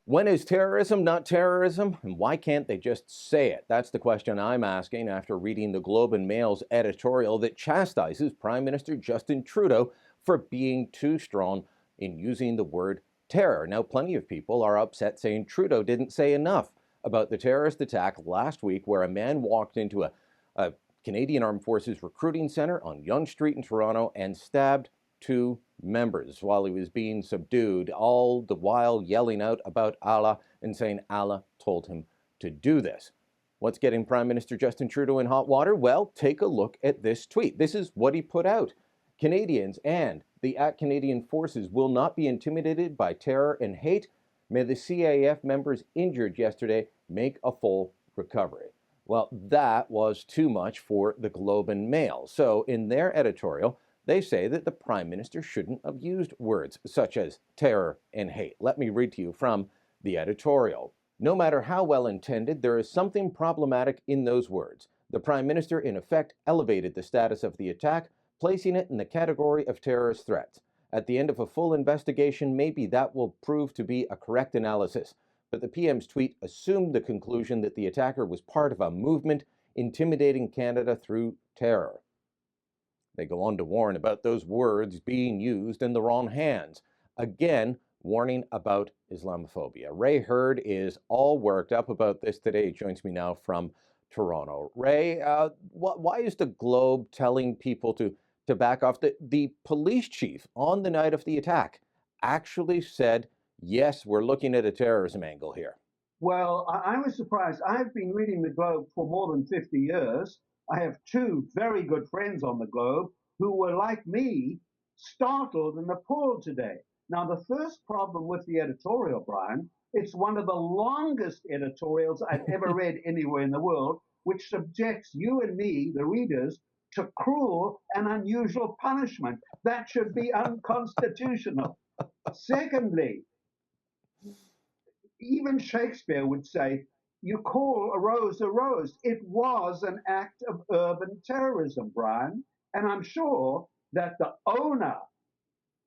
When is terrorism not terrorism? And why can't they just say it? That's the question I'm asking after reading the Globe and Mail's editorial that chastises Prime Minister Justin Trudeau for being too strong in using the word terror. Now, plenty of people are upset saying Trudeau didn't say enough about the terrorist attack last week where a man walked into a Canadian Armed Forces recruiting center on Yonge Street in Toronto and stabbed two members while he was being subdued, all the while yelling out about Allah and saying Allah told him to do this. What's getting Prime Minister Justin Trudeau in hot water? Well, take a look at this tweet. This is what he put out. Canadians and the Canadian Forces will not be intimidated by terror and hate. May the CAF members injured yesterday make a full recovery. Well, that was too much for the Globe and Mail. So in their editorial, they say that the Prime Minister shouldn't have used words such as terror and hate. Let me read to you from the editorial. No matter how well intended, there is something problematic in those words. The Prime Minister, in effect, elevated the status of the attack, placing it in the category of terrorist threats. At the end of a full investigation, maybe that will prove to be a correct analysis. But the PM's tweet assumed the conclusion that the attacker was part of a movement intimidating Canada through terror. They go on to warn about those words being used in the wrong hands. Again, warning about Islamophobia. Ray Hurd is all worked up about this today. He joins me now from Toronto. Ray, why is the Globe telling people to back off? The police chief on the night of the attack actually said, yes, we're looking at a terrorism angle here. Well, I was surprised. I've been reading the Globe for more than 50 years. I have two very good friends on the Globe who were, like me, startled and appalled today. Now, the first problem with the editorial, Brian, it's one of the longest editorials I've ever read anywhere in the world, which subjects you and me, the readers, to cruel and unusual punishment. That should be unconstitutional. Secondly, even Shakespeare would say, you call a rose a rose. It was an act of urban terrorism, Brian. And I'm sure that the owner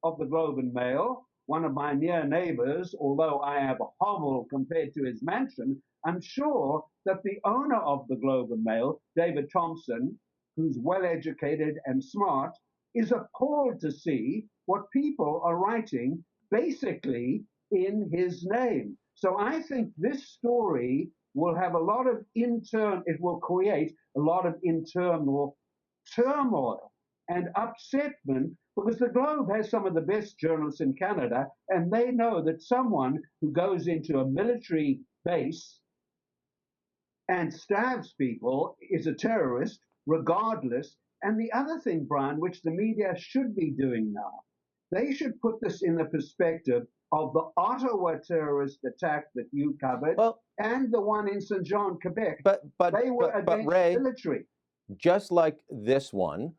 of the Globe and Mail, one of my near neighbors, although I have a hovel compared to his mansion, I'm sure that the owner of the Globe and Mail, David Thompson, who's well educated and smart, is appalled to see what people are writing basically in his name. So I think this story will have a lot of it will create a lot of internal turmoil and upsetment because the Globe has some of the best journalists in Canada, and they know that someone who goes into a military base and stabs people is a terrorist, regardless. And the other thing, Brian, which the media should be doing now, they should put this in the perspective of the Ottawa terrorist attack that you covered, and the one in Saint Jean, Quebec. But they were against Ray, the military. Just like this one,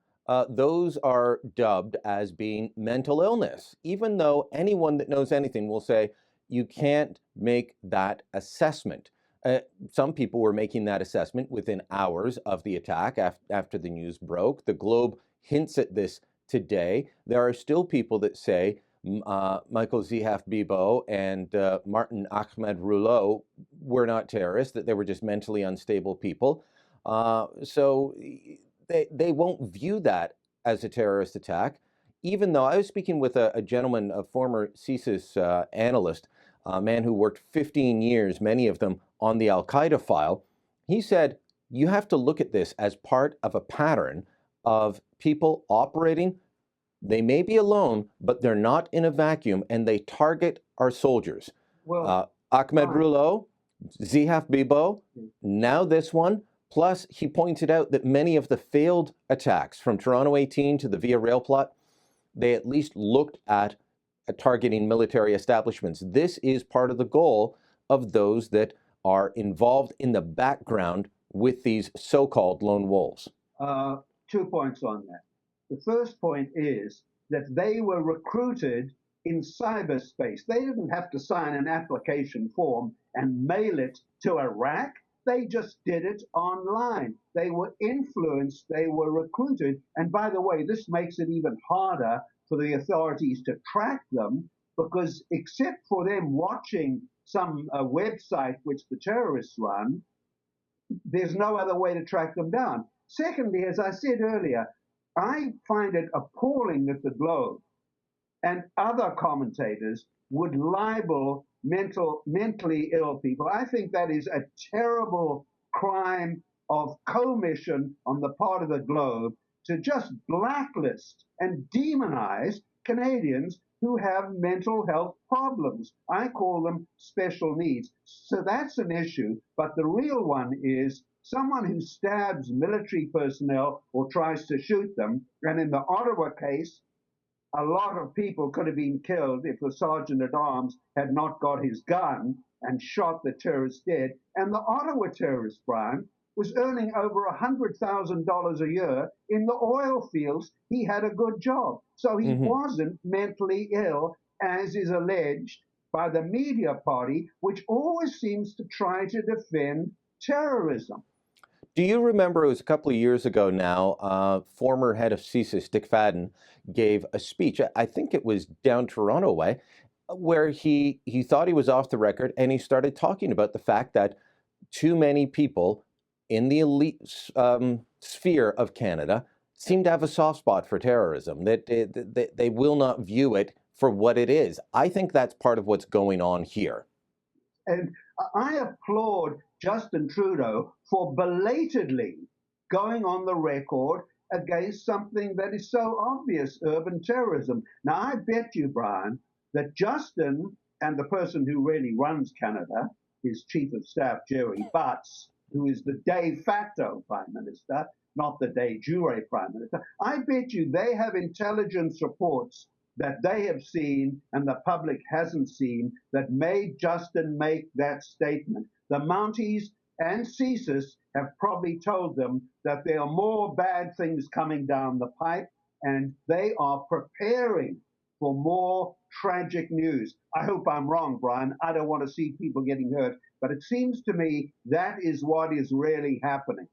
those are dubbed as being mental illness, even though anyone that knows anything will say you can't make that assessment. Some people were making that assessment within hours of the attack after the news broke. The Globe hints at this today. There are still people that say Michael Zihaf Bibo and Martin Ahmed Rouleau were not terrorists, that they were just mentally unstable people. So they won't view that as a terrorist attack, even though I was speaking with a gentleman, a former CSIS analyst, a man who worked 15 years, many of them on the Al-Qaeda file. He said, you have to look at this as part of a pattern of people operating. They may be alone, but they're not in a vacuum, and they target our soldiers. Well, Ahmed Rouleau, Zihaf Bibo, now this one. Plus, he pointed out that many of the failed attacks from Toronto 18 to the Via Rail plot, they at least looked at targeting military establishments. This is part of the goal of those that are involved in the background with these so-called lone wolves. 2 points on that. The first point is that they were recruited in cyberspace. They didn't have to sign an application form and mail it to Iraq. They just did it online. They were influenced, they were recruited. And by the way, this makes it even harder for the authorities to track them because except for them watching some website which the terrorists run, there's no other way to track them down. Secondly, as I said earlier, I find it appalling that the Globe and other commentators would libel mentally ill people. I think that is a terrible crime of commission on the part of the Globe to just blacklist and demonize Canadians who have mental health problems. I call them special needs. So that's an issue. But the real one is someone who stabs military personnel or tries to shoot them. And in the Ottawa case, a lot of people could have been killed if the sergeant at arms had not got his gun and shot the terrorist dead. And the Ottawa terrorist, Brian, was earning over $100,000 a year in the oil fields. He had a good job. So he wasn't mentally ill, as is alleged by the media party, which always seems to try to defend terrorism. Do you remember, it was a couple of years ago now, former head of CSIS, Dick Fadden, gave a speech, I think it was down Toronto way, where he thought he was off the record, and he started talking about the fact that too many people in the elite sphere of Canada seem to have a soft spot for terrorism, that they will not view it for what it is. I think that's part of what's going on here. And I applaud Justin Trudeau for belatedly going on the record against something that is so obvious, urban terrorism. Now, I bet you, Brian, that Justin and the person who really runs Canada, his chief of staff, Jerry Butts, who is the de facto prime minister, not the de jure prime minister, I bet you they have intelligence reports that they have seen and the public hasn't seen that made Justin make that statement. The Mounties and CSIS have probably told them that there are more bad things coming down the pipe, and they are preparing for more tragic news. I hope I'm wrong, Brian. I don't want to see people getting hurt, but it seems to me that is what is really happening.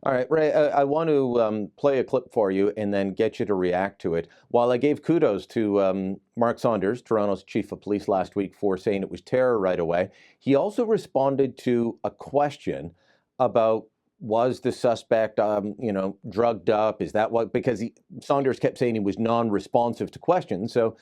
All right, Ray, I want to play a clip for you and then get you to react to it. While I gave kudos to Mark Saunders, Toronto's chief of police, last week for saying it was terror right away, he also responded to a question about, was the suspect, drugged up? Is that what? Because Saunders kept saying he was non-responsive to questions. So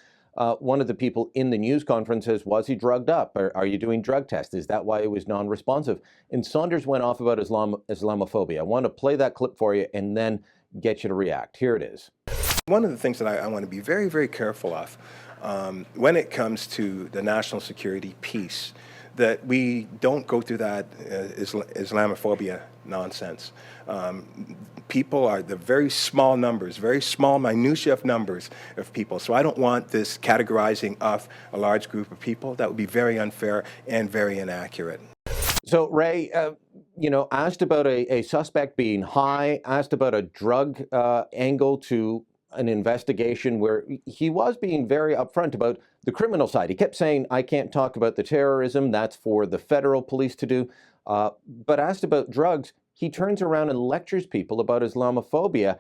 one of the people in the news conference says, was he drugged up? Are you doing drug tests? Is that why he was non-responsive? And Saunders went off about Islamophobia. I want to play that clip for you and then get you to react. Here it is. One of the things that I want to be very, very careful of when it comes to the national security piece, that we don't go through that Islamophobia nonsense. People are the very small numbers, very small minutiae of numbers of people. So I don't want this categorizing of a large group of people. That would be very unfair and very inaccurate. So, Ray, asked about a suspect being high, asked about a drug angle to an investigation where he was being very upfront about the criminal side. He kept saying, I can't talk about the terrorism, that's for the federal police to do. But asked about drugs, he turns around and lectures people about Islamophobia.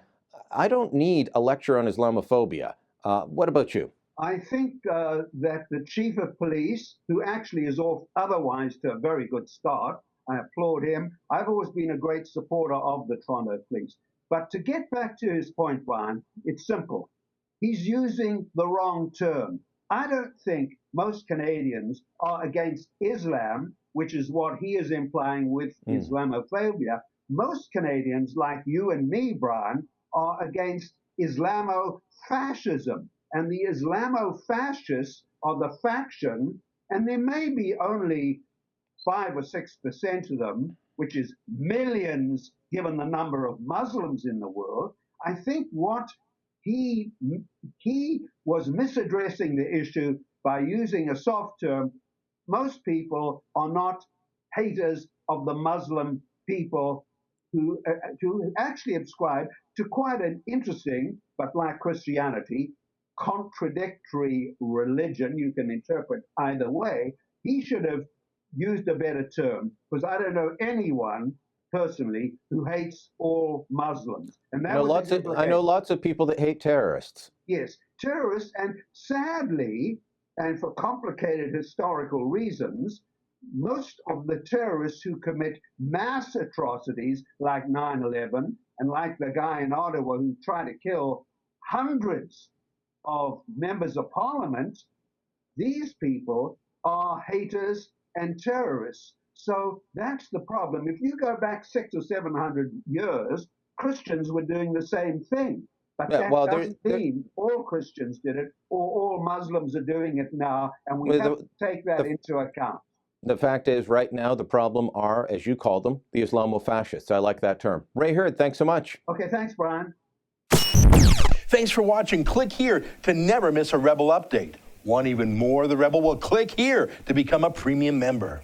I don't need a lecture on Islamophobia. What about you? I think that the chief of police, who actually is off otherwise to a very good start, I applaud him. I've always been a great supporter of the Toronto police. But to get back to his point, Brian, it's simple. He's using the wrong term. I don't think most Canadians are against Islam, which is what he is implying with Islamophobia. Most Canadians, like you and me, Brian, are against Islamofascism. And the Islamofascists are the faction, and there may be only 5 or 6% of them, which is millions given the number of Muslims in the world. I think what he was misaddressing the issue by using a soft term. Most people are not haters of the Muslim people who actually ascribe to quite an interesting, but like Christianity, contradictory religion. You can interpret either way. He should have used a better term, because I don't know anyone personally who hates all Muslims. And that I know lots of people that hate terrorists. Yes, terrorists, and sadly, and for complicated historical reasons, most of the terrorists who commit mass atrocities like 9/11 and like the guy in Ottawa who tried to kill hundreds of members of parliament, these people are haters and terrorists. So that's the problem. If you go back 600 or 700 years, Christians were doing the same thing. But that doesn't mean all Christians did it or all Muslims are doing it now, and we have to take that into account. The fact is, right now, the problem are, as you call them, the Islamo-fascists. I like that term. Ray Hurd, thanks so much. Okay, thanks, Brian. Thanks for watching. Click here to never miss a Rebel update. Want even more of the Rebel? Well, click here to become a premium member.